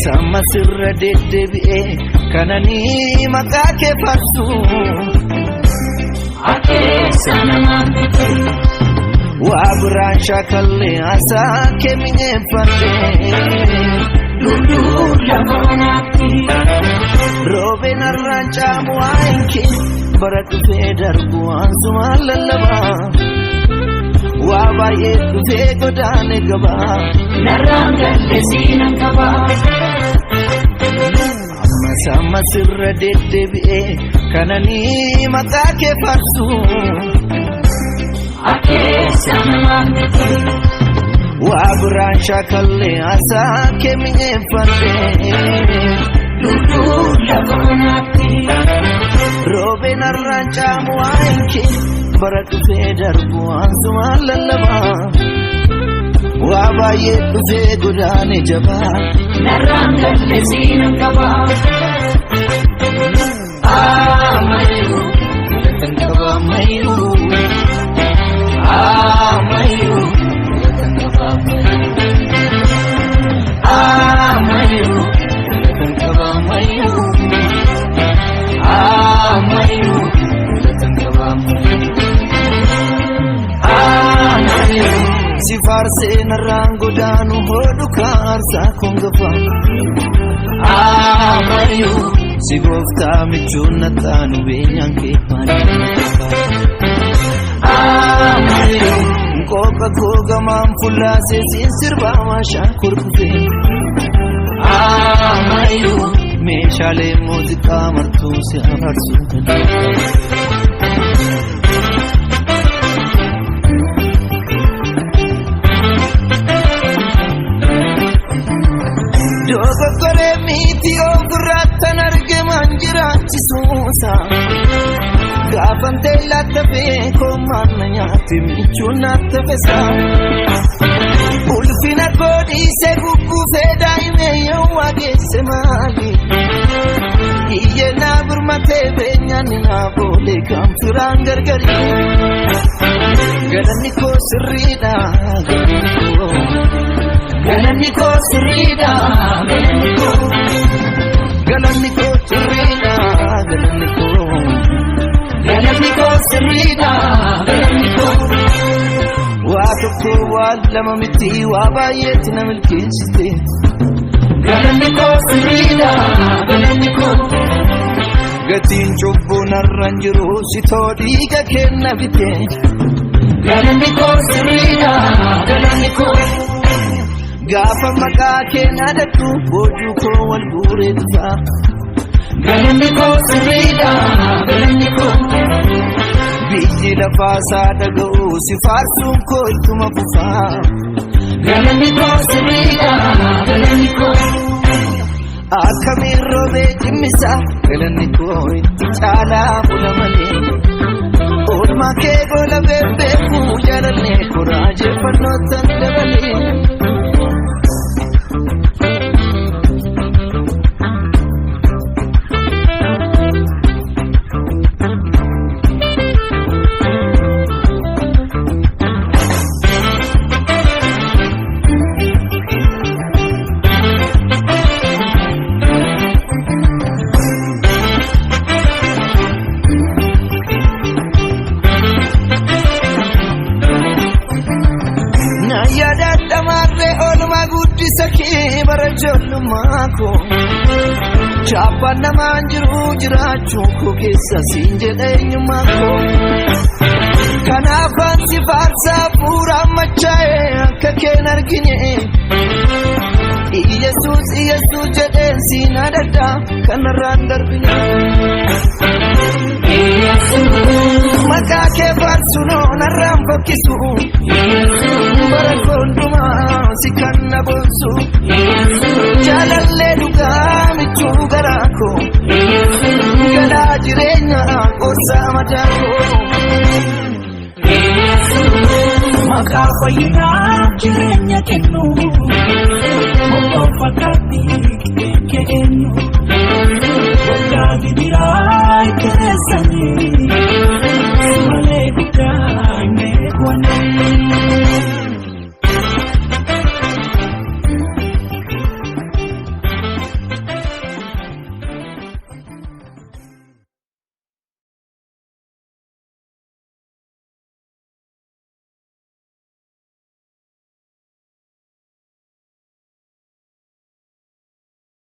sama sirra deddeebi'ee kanani maqaa kee farsu akeessa namaan bite waa biraan shaakallee haasaa kee mi'eeffadhee luluu lafa onaatti roobeen har'aan caamu waa'een kee bara dhufee darbu ansumaan lallabaa waa baay'ee dhufee godaane gabaa narraan galle siinan qabaa sama sirra deddeebi'ee kanani maqaa kee farsu akeessa namaan bite waa biraan shaakallee haasaa kee mi'eeffadhee luluu lafa onaatti roobeen har'aan caamu waa'een kee bara dhufee darbu ansumaan lallabaa waa baay'ee dhufee godaane jabaa narraan galle siinan qabaa Amayu kan qabaa mayu Amayu kan qabaa Amayu kan qabaa mayu Amayu kan qabaa Amayu si farsee narraan godaanu hodhu kaarsaa kongafa Amayu si gooftaa michuun nattaanu beenyaan kee Amayu nkooqa koo gamaan fullaasee siin sirbaa maashaan kurkufee Amayu meeshaalee muuziqaa martuu si afarsuu dogoggoree miti ofirrattan argaman jiraachisuusa gaafamtee latta beekoo manna nyaatti michuun natta fesa ulfina koo dhiisee gugguufee daa'imee yoo wageesse maali hiyyee naa birmatee beenyaanni naa boolee kan firaan gargari galanni koo sirriidha galanni koo sirriidha galanni koo sirriidha galanni koo sirriidha waa tokko waa lama miti waa baay'eetti na milkeessite galanni koo sirriidha galanni koo gatiin cubbuu narraan jiru sitoo dhiiga kenna bite galanni koo sirriidha galanni koo gaafa maqaa kee naadadhu boojuu koo wal guuree dhufaa galanni koo sirriidha galanni koo biyyi lafaasaa dhaga'uu si faarsuun koo ittuma fufaa galanni koo sirriidha galanni koo akkamiin roobee cimmisaa galanni koo itti caalaa bula malee oolmaa kee gola beekuu jaalallee koraajeeffannootan dabalee barajollumaako chaappaan namaan jiru jiraachuu koo keessa siin jedheenyumaako kanaafaan si faarsaa fuuraan machaa'ee akka keen argine Iyesuus jedheen siin adaddaa kanarraan darbine maqaa kee faarsunoo narraan fokkisu bara hundumaa si kan na boonsu jaalallee dhugaa michuu garaa koo galaa jireenyaa gorsaa mataa koo maqaa fayyinaa jireenya kennu fakkaata